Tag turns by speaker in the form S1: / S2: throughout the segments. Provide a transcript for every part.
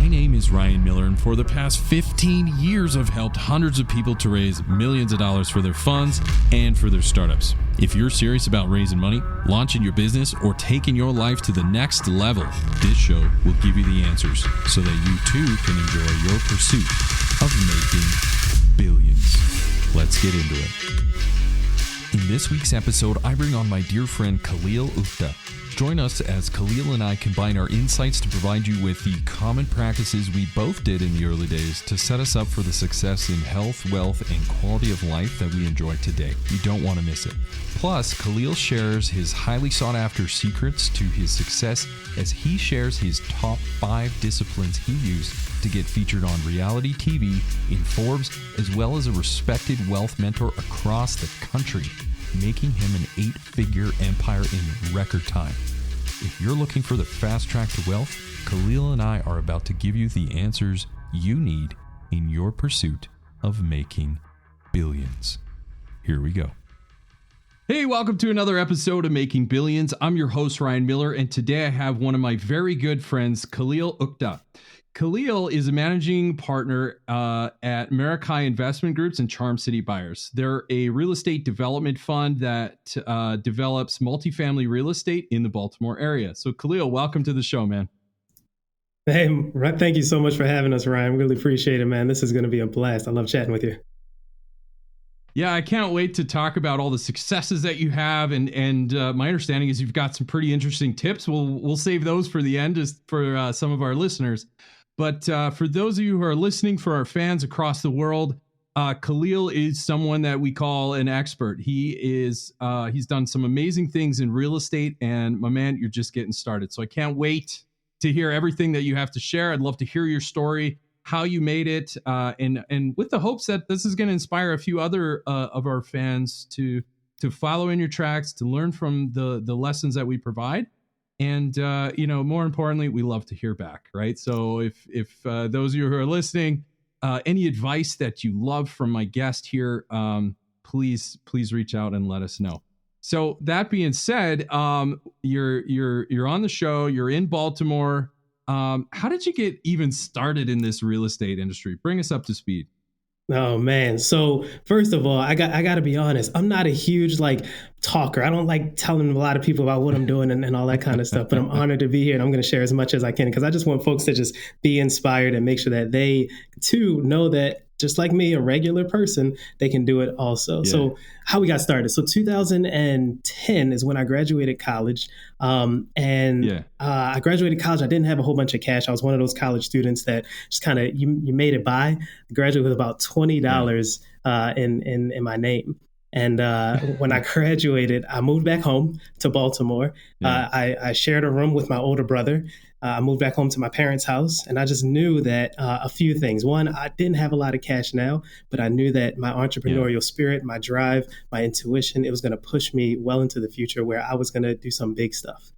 S1: My name is Ryan Miller, and for the past 15 years, I've helped hundreds of people to raise millions of dollars for their funds and for their startups. If you're serious about raising money, launching your business, or taking your life to the next level, this show will give you the answers so that you too can enjoy your pursuit of making billions. Let's get into it. In this week's episode, I bring on my dear friend Khalil Uqdah. Join us as Khalil and I combine our insights to provide you with the common practices we both did in the early days to set us up for the success in health, wealth, and quality of life that we enjoy today. You don't want to miss it. Plus, Khalil shares his highly sought after secrets to his success as he shares his top 5 disciplines he used to get featured on reality TV, in Forbes, as well as a respected wealth mentor across the country, making him an 8-figure empire in record time. If you're looking for the fast track to wealth, Khalil and I are about to give you the answers you need in your pursuit of making billions. Here we go. Hey, welcome to another episode of Making Billions. I'm your host, Ryan Miller, and today I have one of my very good friends, Khalil Uqdah. Khalil is a managing partner at Marikai Investment Groups and Charm City Buyers. They're a real estate development fund that develops multifamily real estate in the Baltimore area. So Khalil, welcome to the show, man.
S2: Hey, thank you so much for having us, Ryan. Really appreciate it, man. This is going to be a blast. I love chatting with you.
S1: Yeah, I can't wait to talk about all the successes that you have, and my understanding is you've got some pretty interesting tips. We'll save those for the end, just for some of our listeners. But for those of you who are listening, for our fans across the world, Khalil is someone that we call an expert. He's done some amazing things in real estate, and my man, you're just getting started. So I can't wait to hear everything that you have to share. I'd love to hear your story, how you made it, and with the hopes that this is going to inspire a few other of our fans to follow in your tracks, to learn from the lessons that we provide. And, more importantly, we love to hear back, right? So if those of you who are listening, any advice that you love from my guest here, please reach out and let us know. So that being said, you're on the show, you're in Baltimore. How did you get even started in this real estate industry? Bring us up to speed.
S2: Oh man. So first of all, I got to be honest. I'm not a huge talker. I don't like telling a lot of people about what I'm doing and all that kind of stuff, but I'm honored to be here, and I'm going to share as much as I can because I just want folks to just be inspired and make sure that they too know that just like me, a regular person, they can do it also. Yeah. So how we got started. So 2010 is when I graduated college. I graduated college. I didn't have a whole bunch of cash. I was one of those college students that just kind of, you made it by. I graduated with about $20 in my name. And when I graduated, I moved back home to Baltimore. Yeah. I shared a room with my older brother. I moved back home to my parents' house, and I just knew that a few things. One, I didn't have a lot of cash now, but I knew that my entrepreneurial spirit, my drive, my intuition, it was going to push me well into the future where I was going to do some big stuff.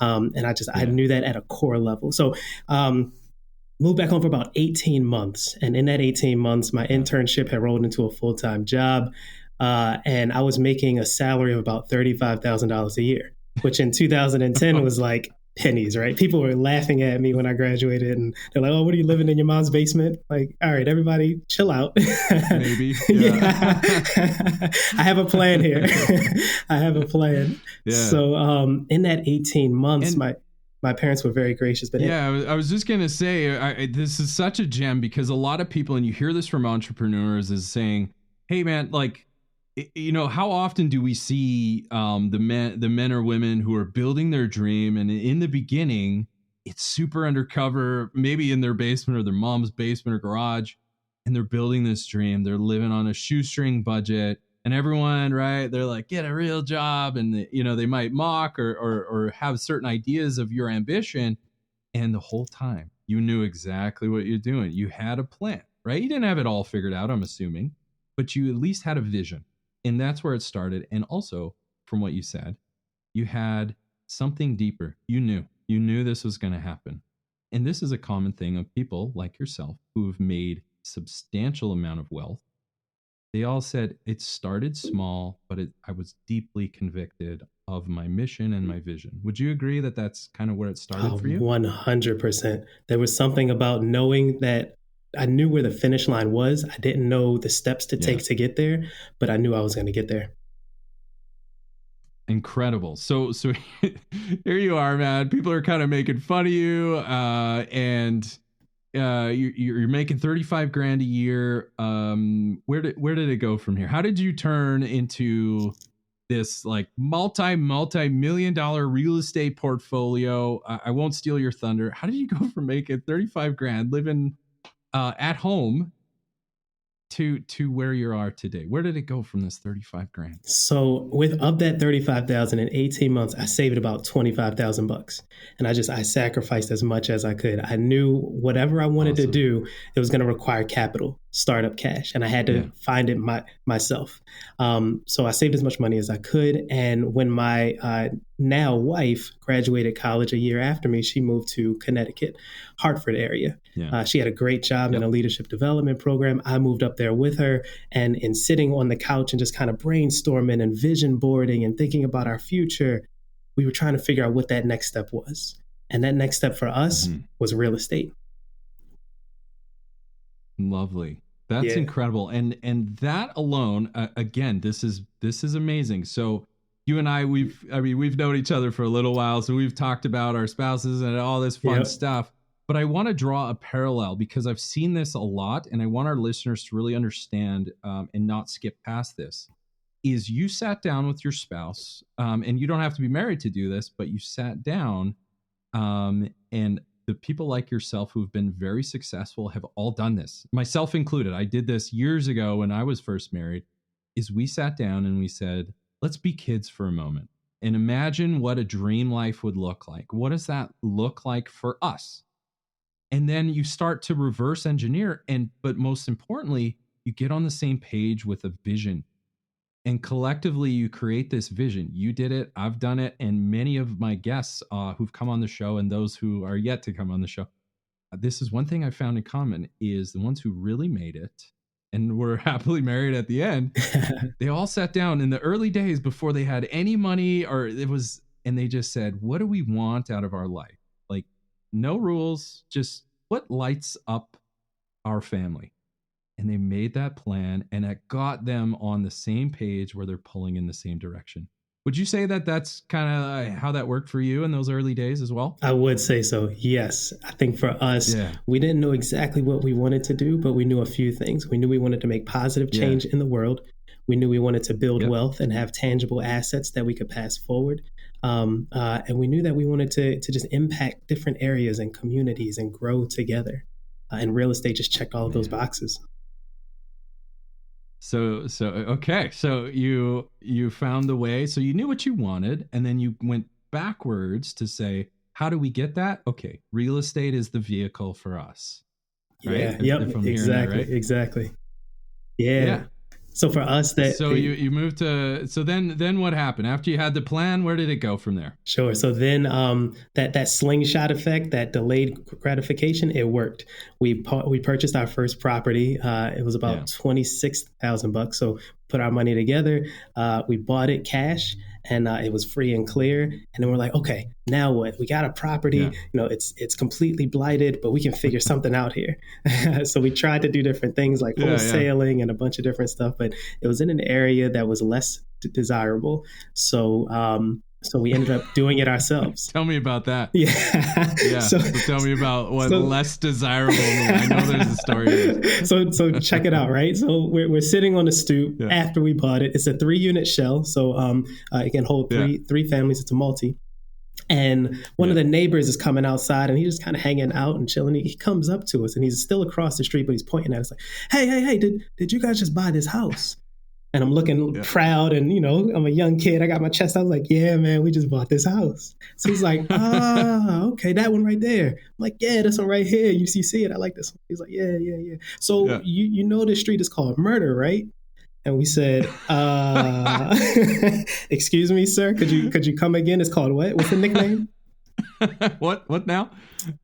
S2: And I knew that at a core level. So moved back home for about 18 months. And in that 18 months, my internship had rolled into a full-time job. And I was making a salary of about $35,000 a year, which in 2010 was like pennies, right? People were laughing at me when I graduated, and they're like, "Oh, what are you living in your mom's basement?" Like, all right, everybody chill out.
S1: Maybe. Yeah.
S2: I have a plan here. I have a plan. Yeah. So in that 18 months, my parents were very gracious. But
S1: I was just going to say, this is such a gem because a lot of people, and you hear this from entrepreneurs, is saying, hey, man, how often do we see the men or women who are building their dream, and in the beginning, it's super undercover, maybe in their basement or their mom's basement or garage, and they're building this dream. They're living on a shoestring budget, and everyone, right? They're like, get a real job, and they might mock or have certain ideas of your ambition, and the whole time you knew exactly what you're doing. You had a plan, right? You didn't have it all figured out, I'm assuming, but you at least had a vision. And that's where it started. And also, from what you said, you had something deeper. You knew this was going to happen. And this is a common thing of people like yourself who have made substantial amount of wealth they all said it started small, but I was deeply convicted of my mission and my vision. Would you agree that that's kind of where it started
S2: Oh,
S1: for you?
S2: 100%. There was something about knowing that I knew where the finish line was. I didn't know the steps to
S1: Yeah.
S2: take to get there, but I knew I was going to get there.
S1: Incredible. So here you are, man. People are kind of making fun of you, and you're making 35 grand a year. Where did it go from here? How did you turn into this like multi-million dollar real estate portfolio? I won't steal your thunder. How did you go from making 35 grand living at home to where you are today? Where did it go from this 35 grand?
S2: So with of that 35,000 in 18 months, I saved about 25,000 bucks. And I sacrificed as much as I could. I knew whatever I wanted to do, it was going to require capital, startup cash, and I had to find it myself. So I saved as much money as I could. And when my now wife graduated college a year after me, she moved to Connecticut, Hartford area. She had a great job in a leadership development program. I moved up there with her, and in sitting on the couch and just kind of brainstorming and vision boarding and thinking about our future, we were trying to figure out what that next step was. And that next step for us was real estate.
S1: Lovely. That's incredible. And that alone, again, this is amazing. So you and we've known each other for a little while, so we've talked about our spouses and all this fun stuff. But I want to draw a parallel because I've seen this a lot, and I want our listeners to really understand and not skip past this. Is you sat down with your spouse, and you don't have to be married to do this, but you sat down, and the people like yourself who've been very successful have all done this, myself included. I did this years ago when I was first married. Is we sat down and we said, let's be kids for a moment and imagine what a dream life would look like. What does that look like for us? And then you start to reverse engineer. But most importantly, you get on the same page with a vision. And collectively, you create this vision. You did it. I've done it. And many of my guests who've come on the show and those who are yet to come on the show, this is one thing I found in common is the ones who really made it and were happily married at the end. They all sat down in the early days before they had any money and they just said, what do we want out of our life? Like, no rules, just what lights up our family. And they made that plan, and it got them on the same page where they're pulling in the same direction. Would you say that that's kind of how that worked for you in those early days as well?
S2: I would say so, yes. I think for us, we didn't know exactly what we wanted to do, but we knew a few things. We knew we wanted to make positive change in the world. We knew we wanted to build wealth and have tangible assets that we could pass forward. And we knew that we wanted to just impact different areas and communities and grow together. And real estate just checked all of those boxes.
S1: So okay. So you found the way. So you knew what you wanted, and then you went backwards to say, how do we get that? Okay, real estate is the vehicle for us. Right?
S2: Yeah. Yep. Exactly. Right? Exactly. Yeah. So for us,
S1: you moved to. So then what happened after you had the plan? Where did it go from there?
S2: Sure. So then that slingshot effect, that delayed gratification, it worked. We purchased our first property. It was about $26,000. So put our money together. We bought it cash, and it was free and clear. And then we're like, okay, now what? We got a property. It's completely blighted, but we can figure something out here. So we tried to do different things like wholesaling and a bunch of different stuff, but it was in an area that was less desirable. So we ended up doing it ourselves.
S1: Tell me about that.
S2: Yeah.
S1: So tell me about what less desirable. I know there's a story.
S2: So check it out, right? So we're sitting on the stoop after we bought it. It's a 3-unit shell. So it can hold three families. It's a multi. And one of the neighbors is coming outside, and he's just kind of hanging out and chilling. He comes up to us, and he's still across the street, but he's pointing at us like, hey, did you guys just buy this house? And I'm looking proud, and, I'm a young kid. I got my chest out. I was like, yeah, man, we just bought this house. So he's like, okay, that one right there. I'm like, yeah, this one right here. You see it? I like this one. He's like, yeah. So you know this street is called Murder, right? And we said, excuse me, sir, could you come again? It's called what? What's the nickname?
S1: What now?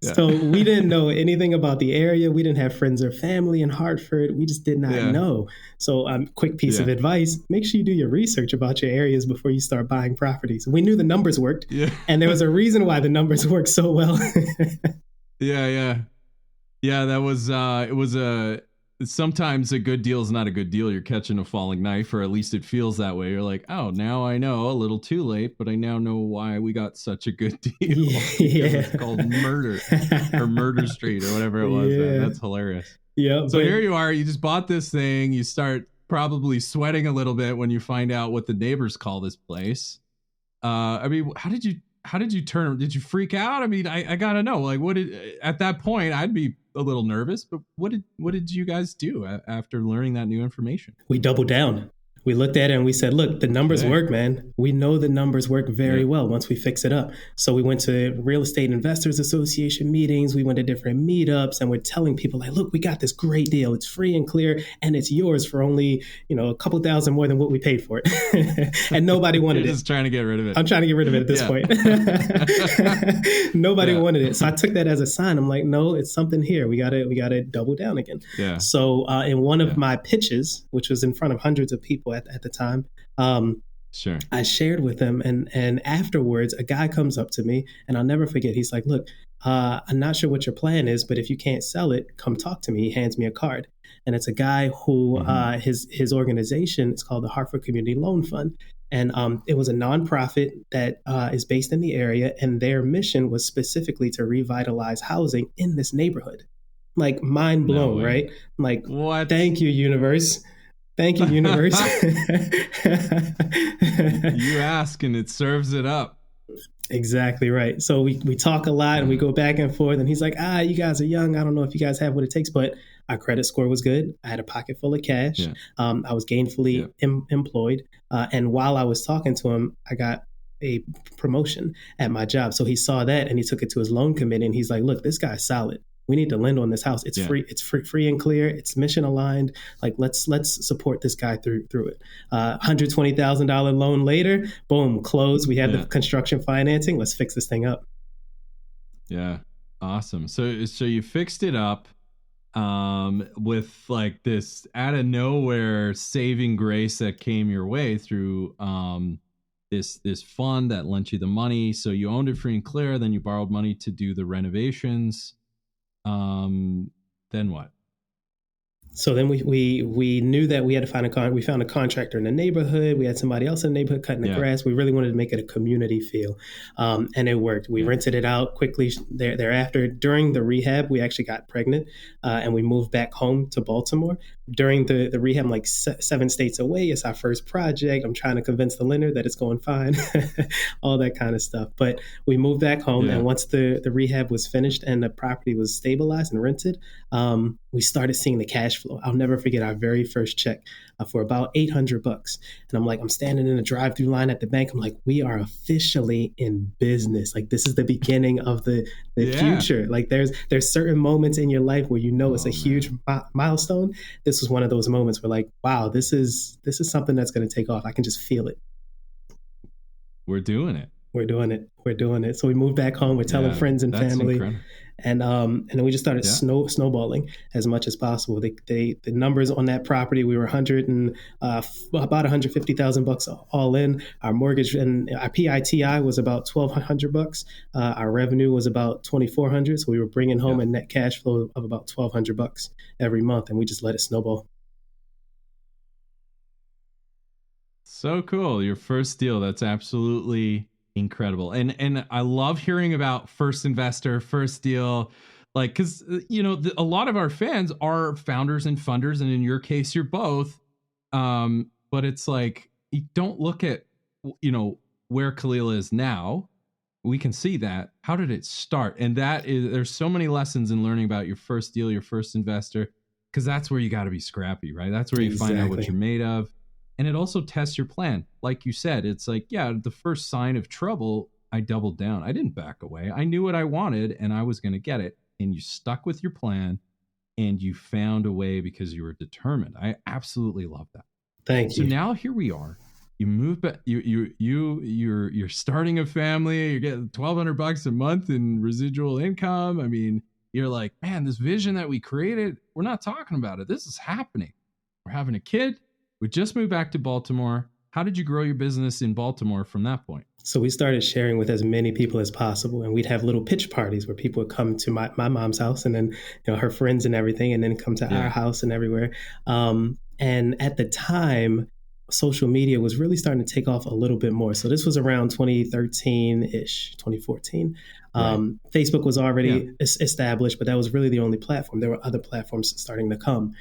S1: Yeah.
S2: So we didn't know anything about the area. We didn't have friends or family in Hartford. We just did not
S1: Yeah.
S2: know. So quick piece of advice, make sure you do your research about your areas before you start buying properties. We knew the numbers worked.
S1: Yeah.
S2: And there was a reason why the numbers worked so well.
S1: Yeah. That was it was sometimes a good deal is not a good deal. You're catching a falling knife, or at least it feels that way. You're like, oh, now I know, a little too late, but I now know why we got such a good deal.
S2: Yeah.
S1: It's called Murder or Murder Street or whatever it was.
S2: Yeah.
S1: That's hilarious.
S2: Yeah.
S1: So here you are, you just bought this thing. You start probably sweating a little bit when you find out what the neighbors call this place. I mean, how did you turn? Did you freak out? I mean, I gotta know, like, at that point, I'd be a little nervous, but what did you guys do after learning that new information?
S2: We doubled down. We looked at it and we said, look, the numbers work, man. We know the numbers work very well once we fix it up. So we went to Real Estate Investors Association meetings. We went to different meetups, and we're telling people, like, look, we got this great deal. It's free and clear, and it's yours for only, a couple thousand more than what we paid for it. And nobody wanted it.
S1: Just trying to get rid of it.
S2: I'm trying to get rid of it at this point. Nobody wanted it. So I took that as a sign. I'm like, no, it's something here. We gotta double down again.
S1: Yeah.
S2: So in one of my pitches, which was in front of hundreds of people at the time,
S1: sure,
S2: I shared with them, and afterwards a guy comes up to me, and I'll never forget. He's like, look, I'm not sure what your plan is, but if you can't sell it, come talk to me. He hands me a card, and it's a guy who his organization is called the Hartford Community Loan Fund. And it was a nonprofit that is based in the area, and their mission was specifically to revitalize housing in this neighborhood. Like, mind blown, right? I'm like,
S1: what?
S2: Thank you, universe. Thank you, universe.
S1: You ask and it serves it up.
S2: Exactly right. So we talk a lot and we go back and forth, and he's like, you guys are young. I don't know if you guys have what it takes, but our credit score was good. I had a pocket full of cash.
S1: Yeah.
S2: I was gainfully employed. And while I was talking to him, I got a promotion at my job. So he saw that and he took it to his loan committee, and he's like, look, this guy's solid. We need to lend on this house. It's free. It's free and clear. It's mission aligned. Like, let's support this guy through it. $120,000 loan later, boom, closed. We have the construction financing. Let's fix this thing up.
S1: Yeah, awesome. So you fixed it up with like this out of nowhere saving grace that came your way through this fund that lent you the money. So you owned it free and clear. Then you borrowed money to do the renovations. Then what?
S2: So then we knew that we had to find we found a contractor in the neighborhood. We had somebody else in the neighborhood cutting the grass. We really wanted to make it a community feel. And it worked. We rented it out quickly thereafter. During the rehab, we actually got pregnant and we moved back home to Baltimore. During the rehab, I'm like 7 states away. It's our first project. I'm trying to convince the lender that it's going fine, all that kind of stuff. But we moved back home. And once the rehab was finished and the property was stabilized and rented, we started seeing the cash flow. I'll never forget our very first check for about $800. And I'm standing in a drive-through line at the bank. I'm like, we are officially in business. Like, this is the beginning of the future. Like, there's certain moments in your life where it's a huge milestone. This was one of those moments where, like, wow, this is something that's going to take off. I can just feel it.
S1: We're doing it.
S2: So we moved back home. We're telling friends and family.
S1: Incredible.
S2: And then we just started snowballing as much as possible. The numbers on that property, we were about $150,000 all in. Our mortgage and our PITI was about $1,200. Our revenue was about $2,400. So we were bringing home a net cash flow of about $1,200 every month, and we just let it snowball.
S1: So cool. Your first deal. That's absolutely incredible. And I love hearing about first investor, first deal, like, because, a lot of our fans are founders and funders. And in your case, you're both. But it's like, you don't look at, where Khalil is now. We can see that. How did it start? And there's so many lessons in learning about your first deal, your first investor, because that's where you got to be scrappy, right? That's where you find out what you're made of. And it also tests your plan. Like you said, it's like, the first sign of trouble, I doubled down. I didn't back away. I knew what I wanted and I was going to get it. And you stuck with your plan and you found a way because you were determined. I absolutely love that.
S2: Thank you.
S1: So now here we are. You move back. You're starting a family. You're getting $1,200 a month in residual income. I mean, you're like, man, this vision that we created, we're not talking about it. This is happening. We're having a kid. We just moved back to Baltimore. How did you grow your business in Baltimore from that point?
S2: So we started sharing with as many people as possible, and we'd have little pitch parties where people would come to my mom's house, and then her friends and everything, and then come to our house and everywhere. And at the time, social media was really starting to take off a little bit more. So this was around 2013-ish, 2014. Facebook was already established, but that was really the only platform. There were other platforms starting to come.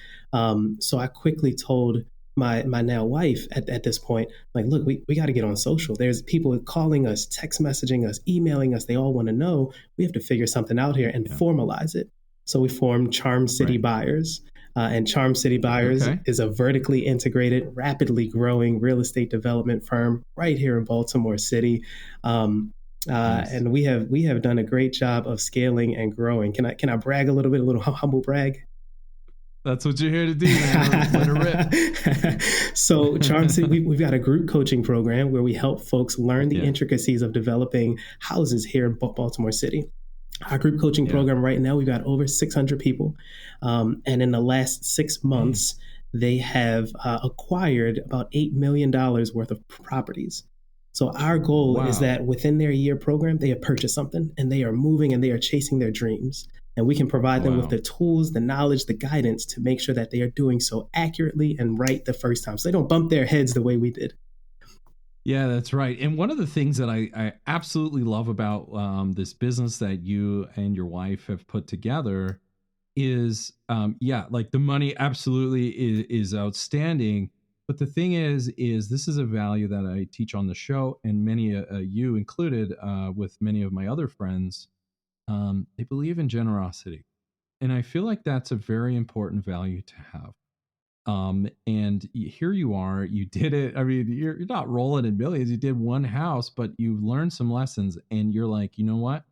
S2: So I quickly told my now wife at this point, like, look, we got to get on social. There's people calling us, text messaging us, emailing us. They all want to know. We have to figure something out here and formalize it. So we formed Charm City Buyers. And Charm City Buyers is a vertically integrated, rapidly growing real estate development firm right here in Baltimore City. Nice. And we have done a great job of scaling and growing. Can I brag a little humble brag?
S1: That's what you're here to do, man. Let it rip.
S2: So Charm City, we've got a group coaching program where we help folks learn the intricacies of developing houses here in Baltimore City. Our group coaching program right now, we've got over 600 people. And in the last 6 months, they have acquired about $8 million worth of properties. So our goal is that within their year program, they have purchased something and they are moving and they are chasing their dreams. And we can provide them with the tools, the knowledge, the guidance to make sure that they are doing so accurately and right the first time. So they don't bump their heads the way we did.
S1: Yeah, that's right. And one of the things that I absolutely love about this business that you and your wife have put together is, like the money absolutely is outstanding. But the thing is this is a value that I teach on the show, and many you included with many of my other friends. They believe in generosity. And I feel like that's a very important value to have. And here you are, you did it. I mean, you're not rolling in millions. You did one house, but you learned some lessons and you're like, you know what?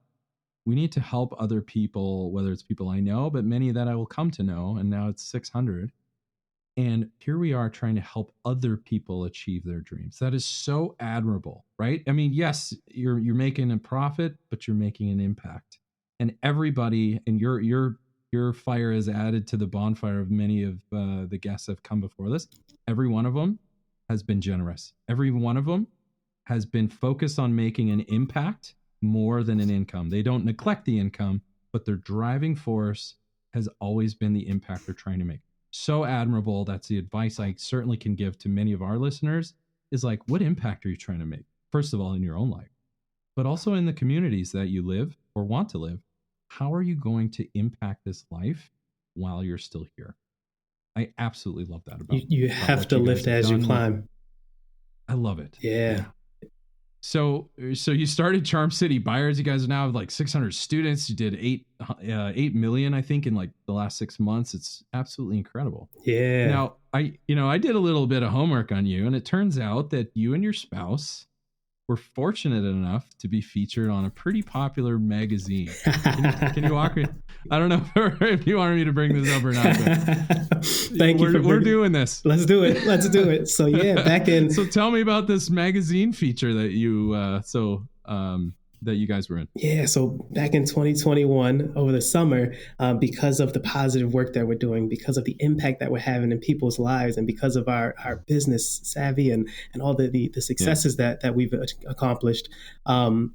S1: We need to help other people, whether it's people I know, but many that I will come to know. And now it's 600. And here we are trying to help other people achieve their dreams. That is so admirable, right? I mean, yes, you're making a profit, but you're making an impact. And everybody, and your fire is added to the bonfire of many of the guests that have come before this. Every one of them has been generous. Every one of them has been focused on making an impact more than an income. They don't neglect the income, but their driving force has always been the impact they're trying to make. So admirable. That's the advice I certainly can give to many of our listeners is like, what impact are you trying to make? First of all, in your own life, but also in the communities that you live or want to live. How are you going to impact this life while you're still here? I absolutely love that about
S2: you have to lift as you climb.
S1: I love it.
S2: Yeah.
S1: So you started Charm City Buyers. You guys are now like 600 students. You did 8 million, I think, in like the last 6 months. It's absolutely incredible.
S2: Yeah.
S1: Now I did a little bit of homework on you, and it turns out that you and your spouse were fortunate enough to be featured on a pretty popular magazine. Can you walk me? I don't know if you wanted me to bring this up or not. But
S2: Thank you.
S1: We're doing this.
S2: Let's do it. So back in.
S1: So tell me about this magazine feature that you that you guys were in.
S2: Yeah, so back in 2021, over the summer, because of the positive work that we're doing, because of the impact that we're having in people's lives, and because of our business savvy and all the successes that we've accomplished,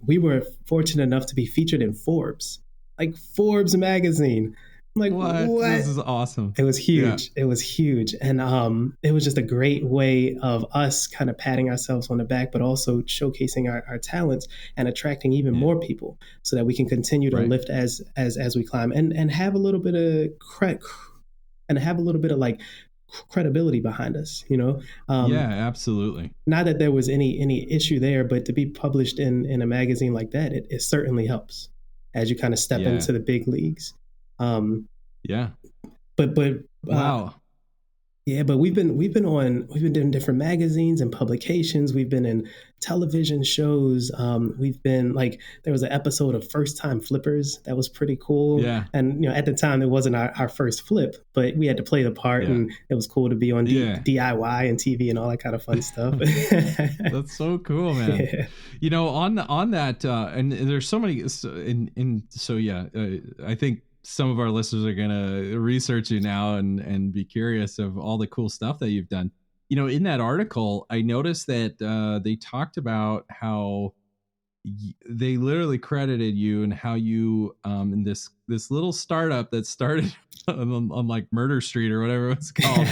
S2: we were fortunate enough to be featured in Forbes, like Forbes Magazine. I'm like, what?
S1: This is awesome.
S2: It was huge. Yeah. It was huge. And it was just a great way of us kind of patting ourselves on the back, but also showcasing our talents and attracting even more people so that we can continue to lift as we climb and have a little bit of like credibility behind us,
S1: absolutely.
S2: Not that there was any issue there, but to be published in a magazine like that, it certainly helps as you kind of step into the big leagues.
S1: But
S2: wow. Yeah, but we've been doing different magazines and publications. We've been in television shows. We've been like there was an episode of First Time Flippers that was pretty cool.
S1: Yeah.
S2: And at the time it wasn't our first flip, but we had to play the part,
S1: Yeah.
S2: and it was cool to be on
S1: Yeah.
S2: DIY and TV and all that kind of fun stuff.
S1: That's so cool, man.
S2: Yeah.
S1: On that, and there's so many. I think some of our listeners are gonna research you now and be curious of all the cool stuff that you've done. In that article, I noticed that they talked about how they literally credited you and how you in this little startup that started on like Murder Street or whatever it's called,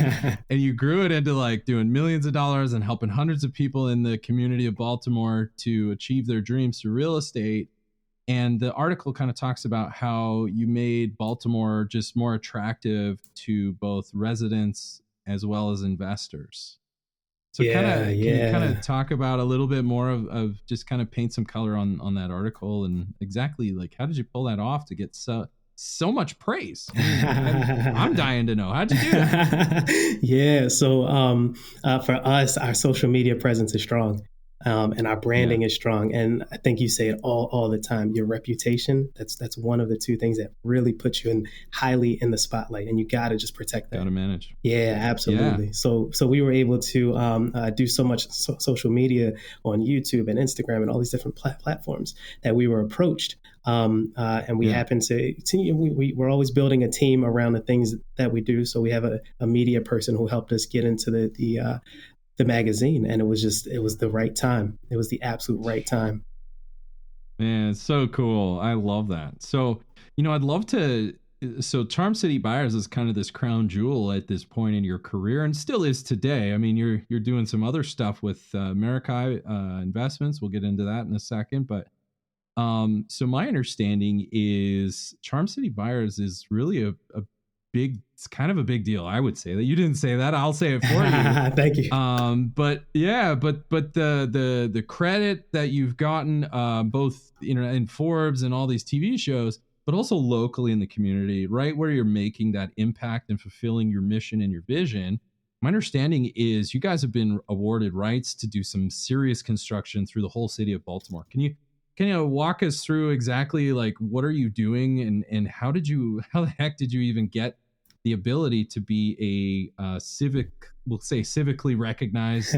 S1: and you grew it into like doing millions of dollars and helping hundreds of people in the community of Baltimore to achieve their dreams through real estate. And the article kind of talks about how you made Baltimore just more attractive to both residents as well as investors. So can you kind of talk about a little bit more of just kind of paint some color on that article and exactly like how did you pull that off to get so much praise? I'm dying to know. How'd you do that?
S2: Yeah. So for us, our social media presence is strong. And our branding is strong. And I think you say it all the time. Your reputation, that's one of the two things that really puts you highly in the spotlight. And you got to just protect that.
S1: Got to manage.
S2: Yeah, absolutely. Yeah. So we were able to do so much social media on YouTube and Instagram and all these different platforms that we were approached. And we happened to we're always building a team around the things that we do. So we have a media person who helped us get into the magazine, and it was the right time. It was the absolute right time.
S1: Man, it's so cool. I love that. So, I'd love to. So, Charm City Buyers is kind of this crown jewel at this point in your career, and still is today. I mean, you're doing some other stuff with Amerikai Investments. We'll get into that in a second, but so my understanding is Charm City Buyers is really it's kind of a big deal. I would say that. You didn't say that. I'll say it for you.
S2: Thank you.
S1: But the credit that you've gotten, both in Forbes and all these TV shows, but also locally in the community, right where you're making that impact and fulfilling your mission and your vision. My understanding is you guys have been awarded rights to do some serious construction through the whole city of Baltimore. Can you walk us through exactly like what are you doing and how the heck did you even get the ability to be a civically recognized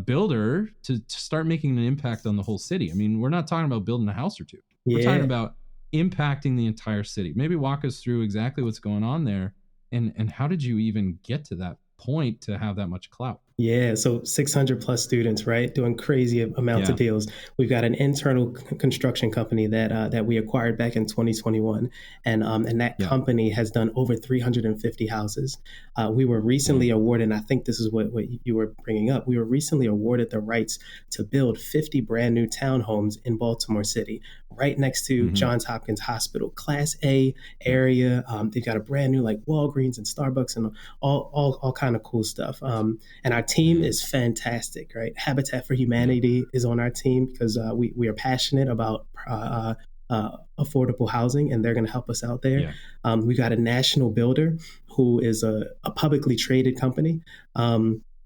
S1: builder to start making an impact on the whole city? I mean, we're not talking about building a house or two. We're talking about impacting the entire city. Maybe walk us through exactly what's going on there and how did you even get to that point to have that much clout?
S2: Yeah, so 600 plus students, right, doing crazy amounts of deals. We've got an internal construction company that we acquired back in 2021, and that company has done over 350 houses. We were recently awarded, and I think this is what you were bringing up. We were recently awarded the rights to build 50 brand new townhomes in Baltimore City, right next to Johns Hopkins Hospital, Class A area. They've got a brand new like Walgreens and Starbucks and all kind of cool stuff. And our team is fantastic, right? Habitat for Humanity is on our team because we are passionate about affordable housing, and they're going to help us out there. We got a national builder who is a publicly traded company.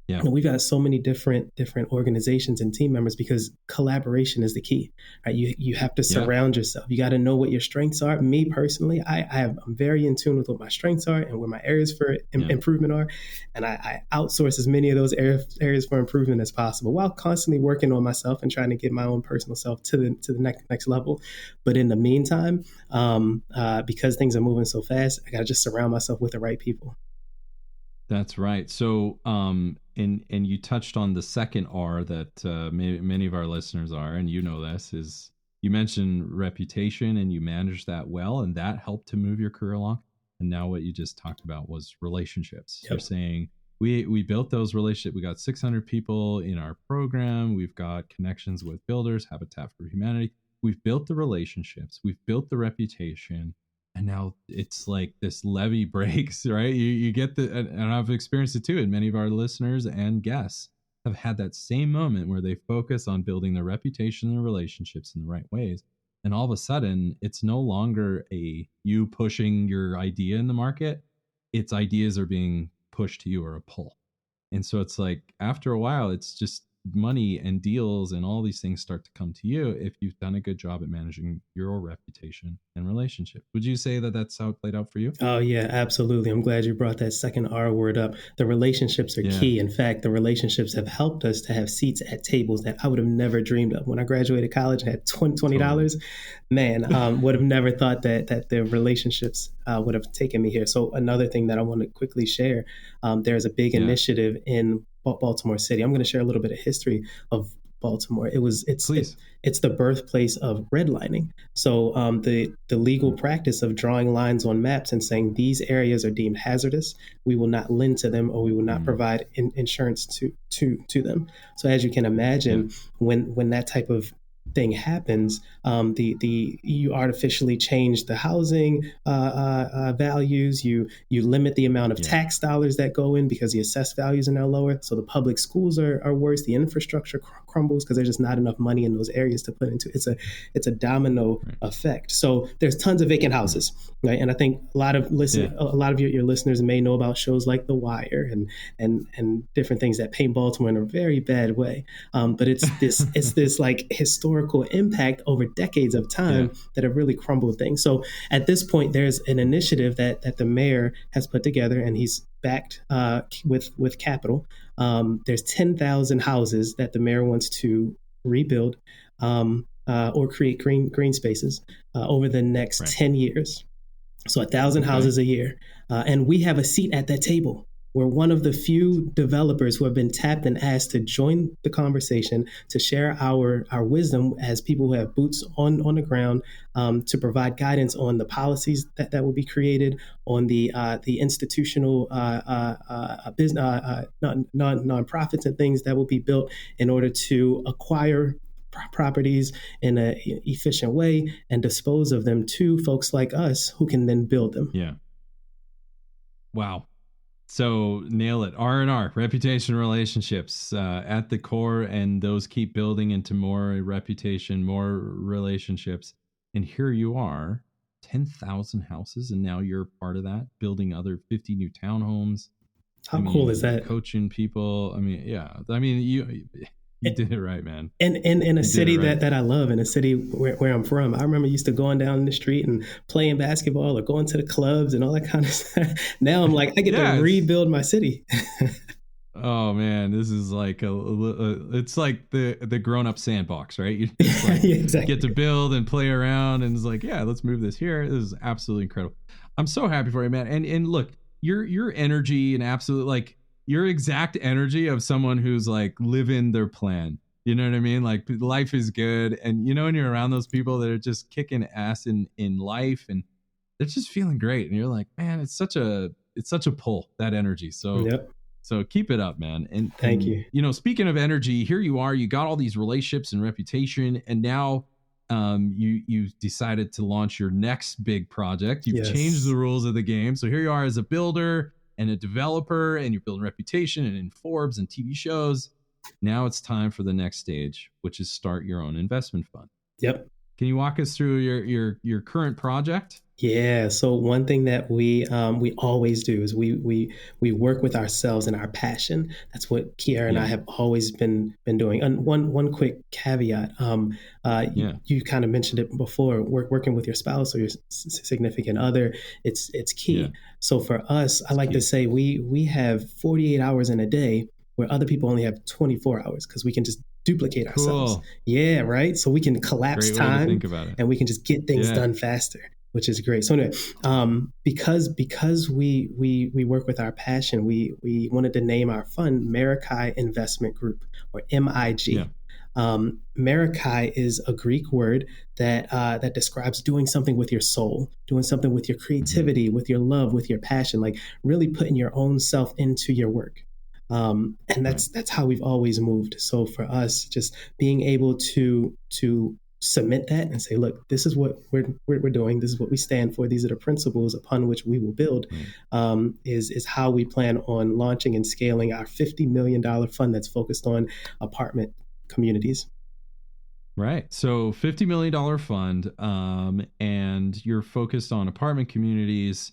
S2: And we've got so many different organizations and team members because collaboration is the key, right? You have to surround yourself. You got to know what your strengths are. Me personally, I'm very in tune with what my strengths are and where my areas for improvement are. And I outsource as many of those areas for improvement as possible while constantly working on myself and trying to get my own personal self to the next level. But in the meantime, because things are moving so fast, I got to just surround myself with the right people.
S1: That's right. So, and you touched on the second R that many of our listeners are, and this is you mentioned reputation and you managed that well, and that helped to move your career along. And now what you just talked about was relationships. You're saying we built those relationships. We got 600 people in our program. We've got connections with builders, Habitat for Humanity. We've built the relationships. We've built the reputation. And now it's like this levee breaks, right? You get and I've experienced it too. And many of our listeners and guests have had that same moment where they focus on building their reputation and their relationships in the right ways. And all of a sudden, it's no longer you pushing your idea in the market. Its ideas are being push to you or a pull. And so it's like after a while, it's just money and deals and all these things start to come to you if you've done a good job at managing your reputation and relationship. Would you say that that's how it played out for you?
S2: Oh, yeah, absolutely. I'm glad you brought that second R word up. The relationships are key. In fact, the relationships have helped us to have seats at tables that I would have never dreamed of. When I graduated college and had $20, man, would have never thought that the relationships would have taken me here. So another thing that I want to quickly share, there's a big initiative in Baltimore City. I'm going to share a little bit of history of Baltimore. It's the birthplace of redlining. So the legal practice of drawing lines on maps and saying these areas are deemed hazardous, we will not lend to them or we will not provide insurance to them. So as you can imagine, when that type of thing happens, you artificially change the housing values. You limit the amount of tax dollars that go in because the assessed values are now lower. So the public schools are worse. The infrastructure crumbles because there's just not enough money in those areas to put into. It's a domino effect. So there's tons of vacant houses, right? And I think a lot of your listeners may know about shows like The Wire and different things that paint Baltimore in a very bad way. But it's this like historical impact over decades of time that have really crumbled things. So at this point, there's an initiative that the mayor has put together, and he's backed with capital. There's 10,000 houses that the mayor wants to rebuild or create green spaces over the next 10 years. So 1,000 houses a year. And we have a seat at that table. We're one of the few developers who have been tapped and asked to join the conversation, to share our wisdom as people who have boots on the ground, to provide guidance on the policies that will be created, on the institutional business, nonprofits and things that will be built in order to acquire properties in an efficient way and dispose of them to folks like us who can then build them.
S1: Yeah. Wow. So nail it. R&R, reputation, relationships at the core, and those keep building into more reputation, more relationships. And here you are, 10,000 houses, and now you're part of that, building other 50 new townhomes.
S2: How cool is that?
S1: Coaching people. You did it right, man.
S2: And in a city that I love, in a city where I'm from. I remember used to going down the street and playing basketball or going to the clubs and all that kind of stuff. Now I'm like, I get to rebuild my city.
S1: Oh man, this is like it's like the grown-up sandbox, right? You just like
S2: exactly.
S1: Get to build and play around, and it's like, let's move this here. This is absolutely incredible. I'm so happy for you, man. And look, your energy and absolute like your exact energy of someone who's like living their plan. You know what I mean? Like life is good. And when you're around those people that are just kicking ass in life and they're just feeling great. And you're like, man, it's such a pull, that energy. So keep it up, man. And
S2: thank you.
S1: Speaking of energy, here you are, you got all these relationships and reputation. And now you decided to launch your next big project. You've changed the rules of the game. So here you are as a builder and a developer, and you're building reputation and in Forbes and TV shows. Now it's time for the next stage, which is start your own investment fund.
S2: Yep.
S1: Can you walk us through your current project?
S2: Yeah. So one thing that we always do is we work with ourselves and our passion. That's what Kiara and I have always been doing. And one quick caveat. You kind of mentioned it before. Working with your spouse or your significant other, it's key. Yeah. So for us, I like to say we have 48 hours in a day where other people only have 24 hours because we can just duplicate ourselves. Yeah, right. So we can collapse time and we can just get things done faster, which is great. So anyway, because we work with our passion, we wanted to name our fund Marikai Investment Group, or MIG. Yeah. Marikai is a Greek word that describes doing something with your soul, doing something with your creativity, with your love, with your passion, like really putting your own self into your work. And that's how we've always moved. So for us, just being able to submit that and say, look, this is what we're doing. This is what we stand for. These are the principles upon which we will build, is how we plan on launching and scaling our $50 million fund that's focused on apartment communities.
S1: Right. So $50 million fund, and you're focused on apartment communities.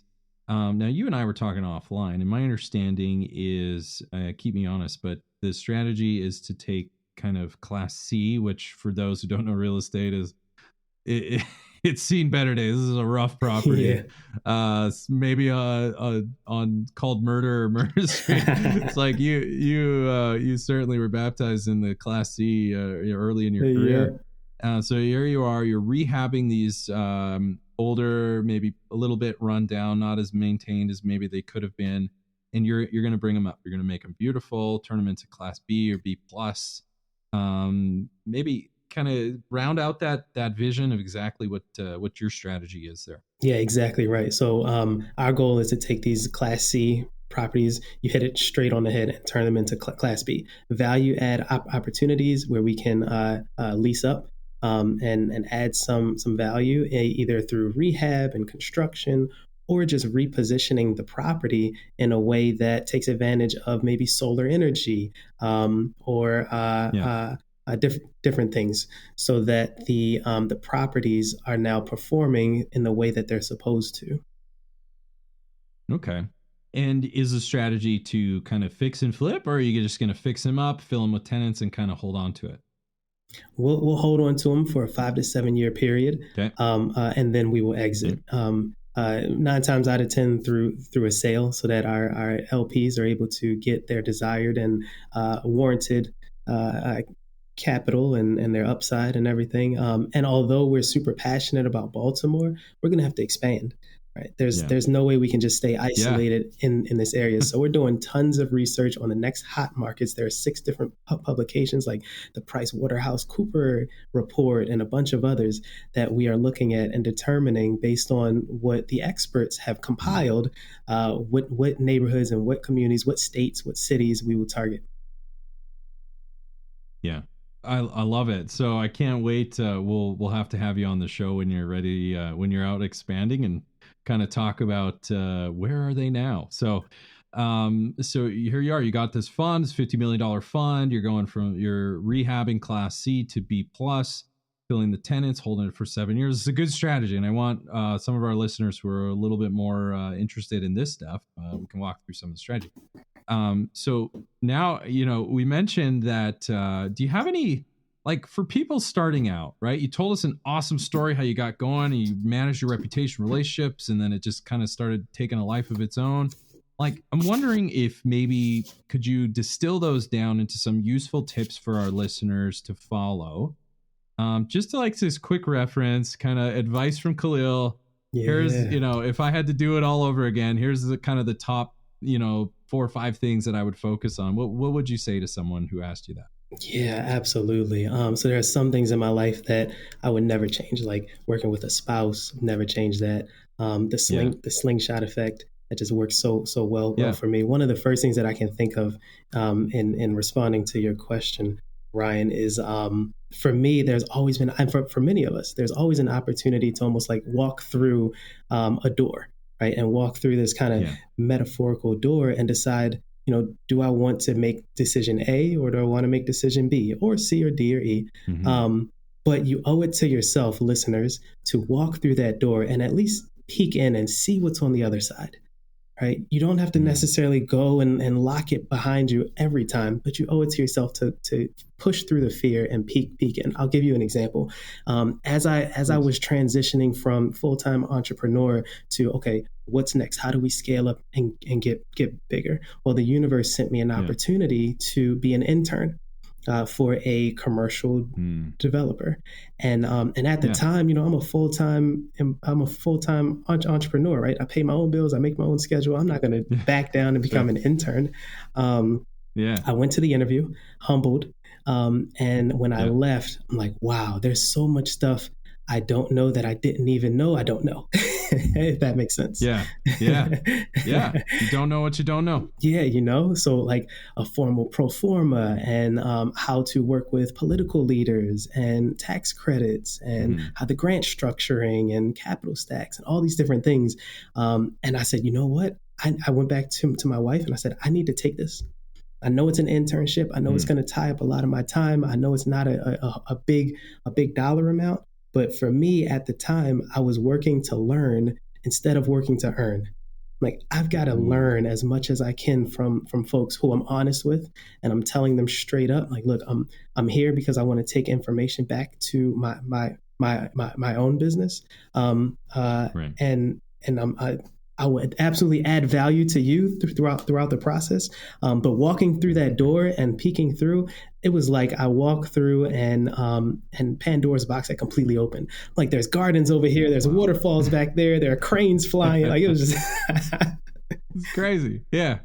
S1: Now, you and I were talking offline, and my understanding is, keep me honest, but the strategy is to take kind of Class C, which for those who don't know real estate is it's seen better days. This is a rough property.
S2: Yeah.
S1: Maybe on called Murder or Murder Street. It's like you certainly were baptized in the Class C early in your career. So here you are, you're rehabbing these older, maybe a little bit run down, not as maintained as maybe they could have been, and you're going to bring them up. You're going to make them beautiful, turn them into Class B or B plus. Maybe kind of round out that vision of exactly what your strategy is there.
S2: Yeah, exactly right. So our goal is to take these Class C properties, you hit it straight on the head, and turn them into Class B. Value add opportunities where we can lease up and add some value, either through rehab and construction, or just repositioning the property in a way that takes advantage of maybe solar energy or different things, so that the properties are now performing in the way that they're supposed to.
S1: Okay. And is the strategy to kind of fix and flip, or are you just going to fix them up, fill them with tenants, and kind of hold on to it?
S2: We'll hold on to them for a 5 to 7 year period,
S1: okay.
S2: And then we will exit. 9 times out of 10 through a sale, so that our LPs are able to get their desired and warranted capital and their upside and everything. And although we're super passionate about Baltimore, we're going to have to expand. Right? There's no way we can just stay isolated in this area. So we're doing tons of research on the next hot markets. There are 6 different publications like the PricewaterhouseCoopers report and a bunch of others that we are looking at and determining, based on what the experts have compiled, what neighborhoods and what communities, what states, what cities we will target.
S1: Yeah. I love it. So I can't wait. We'll have to have you on the show when you're ready, when you're out expanding, and kind of talk about where are they now. So here you are. You got this fund, this $50 million fund. You're rehabbing Class C to B plus, filling the tenants, holding it for 7 years. It's a good strategy, and I want some of our listeners who are a little bit more interested in this stuff. We can walk through some of the strategy. So now, we mentioned that, do you have any, like, for people starting out, right? You told us an awesome story, how you got going and you managed your reputation, relationships, and then it just kind of started taking a life of its own. Like, I'm wondering if maybe could you distill those down into some useful tips for our listeners to follow? Just to, like, this quick reference, kind of advice from Khalil. Yeah. Here's, if I had to do it all over again, here's the kind of the top, 4 or 5 things that I would focus on. What would you say to someone who asked you that?
S2: Yeah, absolutely. So there are some things in my life that I would never change, like working with a spouse, never change that. The slingshot effect, that just works so well for me. One of the first things that I can think of in responding to your question, Ryan, is for me, there's always been, and for many of us, there's always an opportunity to almost like walk through a door, right? And walk through this kind of metaphorical door and decide, do I want to make decision A, or do I want to make decision B, or C, or D, or E? Mm-hmm. But you owe it to yourself, listeners, to walk through that door and at least peek in and see what's on the other side, right? You don't have to necessarily go and lock it behind you every time, but you owe it to yourself to push through the fear and peek in. I'll give you an example. As I was transitioning from full-time entrepreneur to, okay, what's next? How do we scale up and get bigger? Well, the universe sent me an opportunity to be an intern for a commercial developer, and at the time, I'm a full-time entrepreneur, right? I pay my own bills, I make my own schedule. I'm not going to back down and become an intern. I went to the interview, humbled, and when I left, I'm like, wow, there's so much stuff I don't know that I didn't even know I don't know. If that makes sense. Yeah.
S1: You don't know what you don't know.
S2: Yeah, so like a formal pro forma, and how to work with political leaders, and tax credits, and how the grant structuring and capital stacks and all these different things. And I said, you know what? I went back to my wife and I said, I need to take this. I know it's an internship. I know it's going to tie up a lot of my time. I know it's not a big dollar amount. But for me at the time, I was working to learn instead of working to earn. Like, I've got to learn as much as I can from folks who I'm honest with, and I'm telling them straight up, like, look, I'm here because I want to take information back to my own business,
S1: Right.
S2: and I would absolutely add value to you throughout the process. But walking through that door and peeking through, it was like I walked through and Pandora's box had completely opened. Like, there's gardens over here, there's waterfalls back there, there are cranes flying. Like, it was just
S1: It's crazy. Yeah.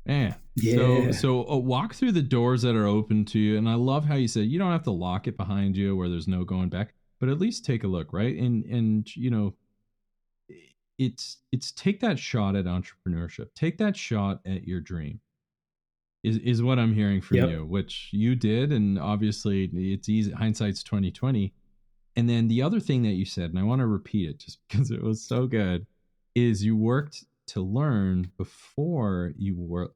S1: Man.
S2: Yeah.
S1: So walk through the doors that are open to you. And I love how you said you don't have to lock it behind you where there's no going back, but at least take a look, right? And it's take that shot at entrepreneurship. Take that shot at your dream. Is what I'm hearing from you, which you did, and obviously it's easy. Hindsight's 2020. And then the other thing that you said, and I want to repeat it just because it was so good, is you worked to learn before you worked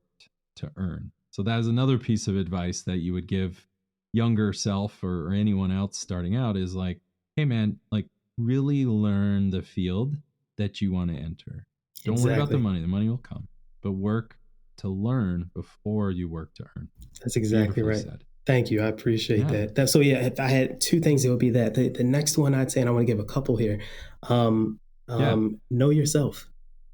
S1: to earn. So that is another piece of advice that you would give younger self or anyone else starting out is like, hey man, like really learn the field that you want to enter. Don't worry about the money. The money will come, but work to learn before you work to earn.
S2: That's exactly right. Said. Thank you. I appreciate that. So yeah, if I had two things, it would be that. The next one I'd say, and I want to give a couple here, know yourself.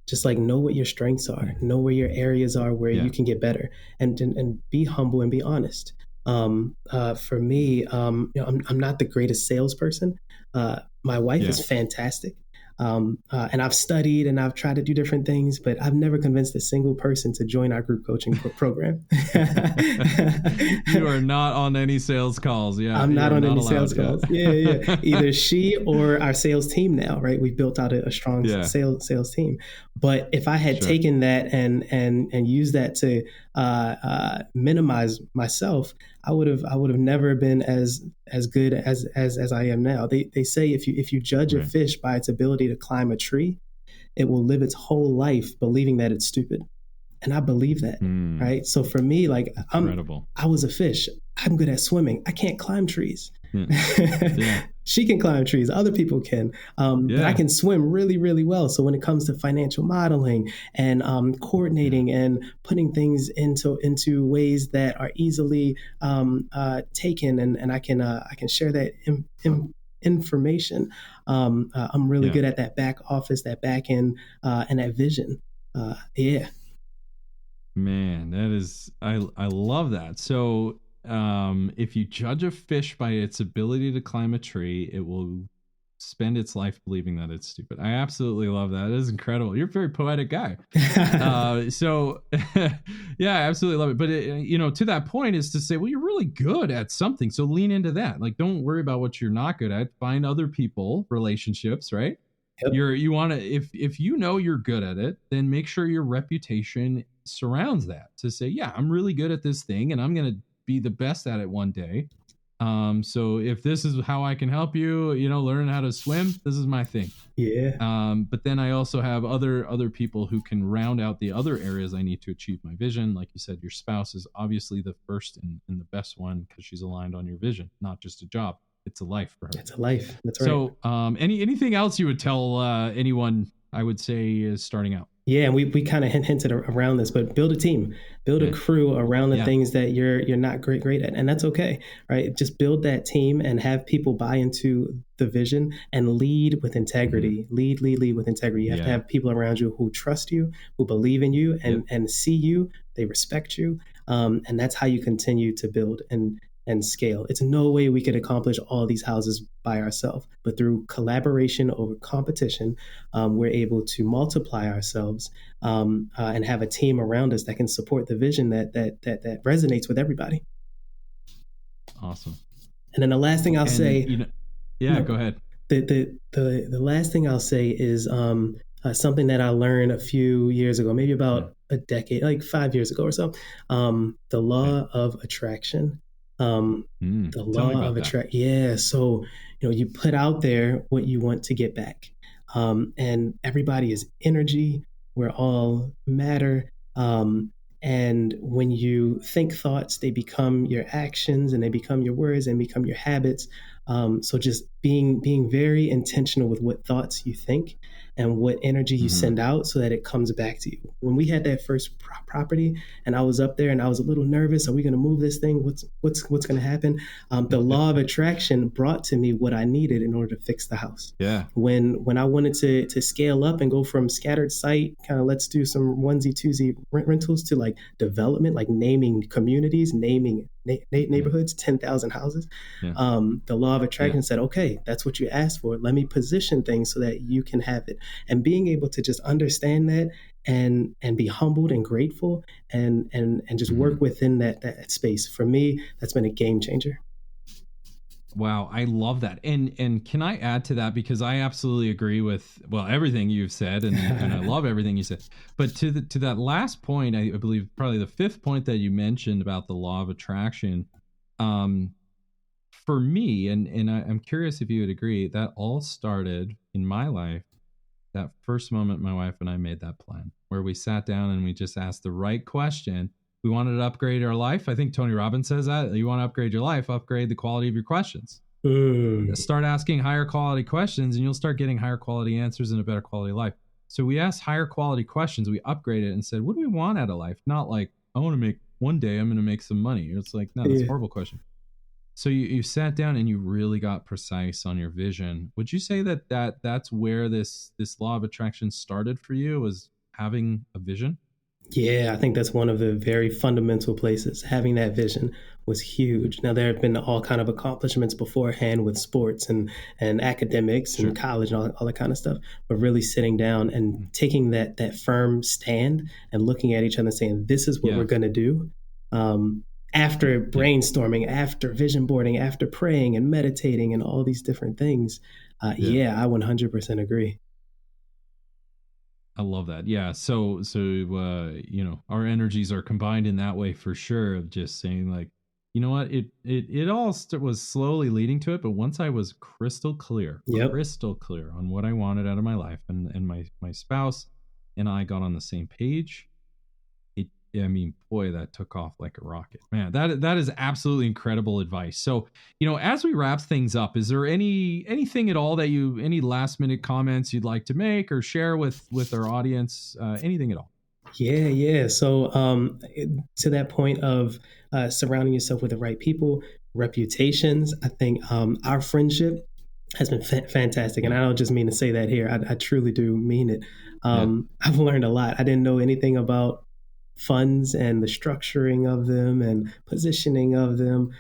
S2: Just like know what your strengths are, know where your areas are where you can get better, and be humble and be honest. For me, I'm not the greatest salesperson. My wife is fantastic. And I've studied and I've tried to do different things, but I've never convinced a single person to join our group coaching program.
S1: You are not on any sales calls. Yeah,
S2: I'm not on any sales calls. Yeah. Either she or our sales team now, right? We built out a strong sales team. But if I had taken that and used that to minimize myself, I would have never been as good as I am now. They say if you judge a fish by its ability to climb a tree, it will live its whole life believing that it's stupid. And I believe that, right? So for me, like I was a fish. I'm good at swimming. I can't climb trees. She can climb trees. Other people can. But I can swim really, really well. So when it comes to financial modeling and coordinating and putting things into ways that are easily taken, and I can share that information. I'm really good at that back office, that back end, and that vision.
S1: Man, that is, I love that. So if you judge a fish by its ability to climb a tree, it will spend its life believing that it's stupid. I absolutely love that. It is incredible. You're a very poetic guy. So yeah, I absolutely love it. But to that point is to say, well, you're really good at something. So lean into that. Like, don't worry about what you're not good at. Find other people, relationships, right? Yep. You want to, if you know you're good at it, then make sure your reputation surrounds that to say, yeah, I'm really good at this thing and I'm going to be the best at it one day. So if this is how I can help you, learn how to swim, this is my thing.
S2: Yeah.
S1: But then I also have other people who can round out the other areas I need to achieve my vision. Like you said, your spouse is obviously the first and the best one because she's aligned on your vision, not just a job. It's a life for her.
S2: It's a life. That's right.
S1: So anything else you would tell anyone, I would say, is starting out?
S2: Yeah, and we kind of hinted around this, but build a team, build a crew around the things that you're not great at, and that's okay, right? Just build that team and have people buy into the vision and lead with integrity. Lead with integrity. You have to have people around you who trust you, who believe in you, and see you. They respect you, and that's how you continue to build and scale. It's no way we could accomplish all these houses by ourselves, but through collaboration over competition, we're able to multiply ourselves and have a team around us that can support the vision that resonates with everybody.
S1: Awesome.
S2: And then the last thing I'll say,
S1: go ahead.
S2: The last thing I'll say is something that I learned a few years ago, maybe about a decade, like 5 years ago or so. The law of attraction. The law of attraction. Yeah. So, you put out there what you want to get back. And everybody is energy. We're all matter. And when you think thoughts, they become your actions and they become your words and become your habits. So just being very intentional with what thoughts you think and what energy you send out so that it comes back to you. When we had that first property and I was up there and I was a little nervous, are we going to move this thing? What's going to happen? The law of attraction brought to me what I needed in order to fix the house.
S1: Yeah.
S2: When I wanted to scale up and go from scattered site, kind of let's do some onesie twosie rentals, to like development, like naming communities, naming neighborhoods, 10,000 houses. The law of attraction said, okay, that's what you asked for. Let me position things so that you can have it. And being able to just understand that and be humbled and grateful and just work within that space. For me, that's been a game changer.
S1: Wow, I love that. And can I add to that, because I absolutely agree with everything you've said, and I love everything you said. But to that last point, I believe probably the fifth point that you mentioned about the law of attraction, for me, and I'm curious if you would agree, that all started in my life that first moment my wife and I made that plan, where we sat down and we just asked the right question. We wanted to upgrade our life. I think Tony Robbins says that. You want to upgrade your life, upgrade the quality of your questions. Start asking higher quality questions and you'll start getting higher quality answers and a better quality life. So we asked higher quality questions. We upgraded and said, what do we want out of life? Not like, one day I'm going to make some money. It's like, no, that's a horrible question. So you sat down and you really got precise on your vision. Would you say that's where this law of attraction started for you, was having a vision?
S2: Yeah, I think that's one of the very fundamental places. Having that vision was huge. Now, there have been all kind of accomplishments beforehand with sports and academics and college and all that kind of stuff, but really sitting down and taking that firm stand and looking at each other and saying, this is what we're going to do. After brainstorming, after vision boarding, after praying and meditating and all these different things. I 100% agree.
S1: I love that. Yeah. So, our energies are combined in that way for sure, of just saying like, you know what, it all was slowly leading to it. But once I was crystal clear on what I wanted out of my life, and my spouse and I got on the same page, that took off like a rocket, man. That is absolutely incredible advice. So, as we wrap things up, is there anything at all that any last minute comments you'd like to make or share with our audience? Anything at all?
S2: Yeah. So, to that point of surrounding yourself with the right people, reputations, I think our friendship has been fantastic. And I don't just mean to say that here. I truly do mean it. I've learned a lot. I didn't know anything about funds and the structuring of them and positioning of them.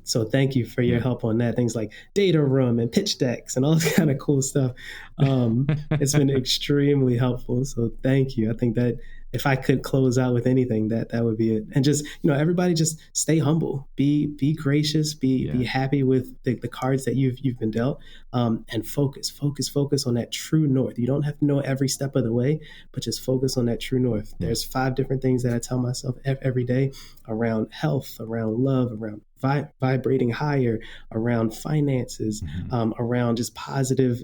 S2: So thank you for your help on that. Things like data room and pitch decks and all this kind of cool stuff. It's been extremely helpful. So thank you. I think that if I could close out with anything, that would be it. And just, everybody just stay humble, be gracious, be happy with the cards that you've been dealt, and focus on that true north. You don't have to know every step of the way, but just focus on that true north. There's 5 different things that I tell myself every day around health, around love, around vibrating higher, around finances, around just positive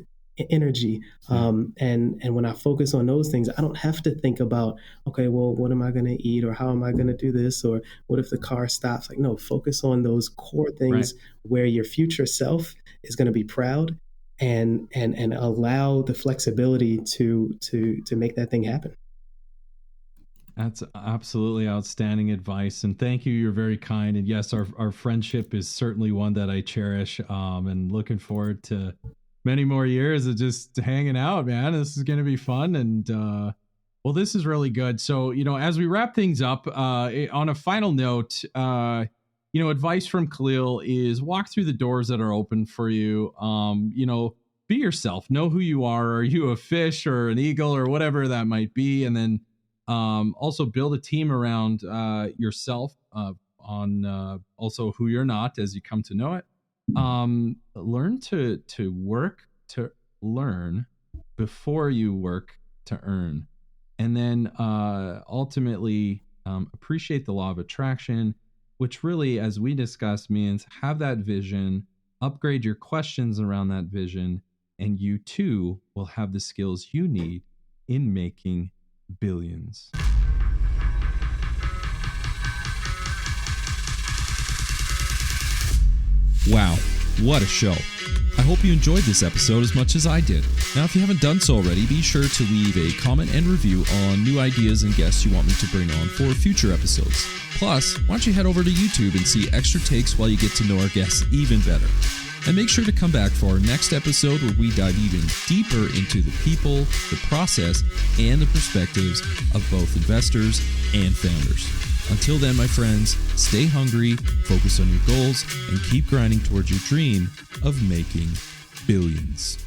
S2: energy. And when I focus on those things, I don't have to think about, okay, well, what am I going to eat, or how am I going to do this, or what if the car stops? Like, no, focus on those core things where your future self is going to be proud, and allow the flexibility to make that thing happen.
S1: That's absolutely outstanding advice. And thank you. You're very kind. And yes, our friendship is certainly one that I cherish, and looking forward to many more years of just hanging out, man. This is going to be fun. And, this is really good. So, as we wrap things up, on a final note, advice from Khalil is walk through the doors that are open for you. Be yourself, know who you are. Are you a fish or an eagle or whatever that might be? And then, also build a team around, yourself, on, also who you're not as you come to know it. Learn to work to learn before you work to earn. And then ultimately appreciate the law of attraction, which really, as we discussed, means have that vision, upgrade your questions around that vision, and you too will have the skills you need in making billions. Wow. What a show. I hope you enjoyed this episode as much as I did. Now, if you haven't done so already, be sure to leave a comment and review on new ideas and guests you want me to bring on for future episodes. Plus, why don't you head over to YouTube and see extra takes while you get to know our guests even better. And make sure to come back for our next episode where we dive even deeper into the people, the process, and the perspectives of both investors and founders. Until then, my friends, stay hungry, focus on your goals, and keep grinding towards your dream of making billions.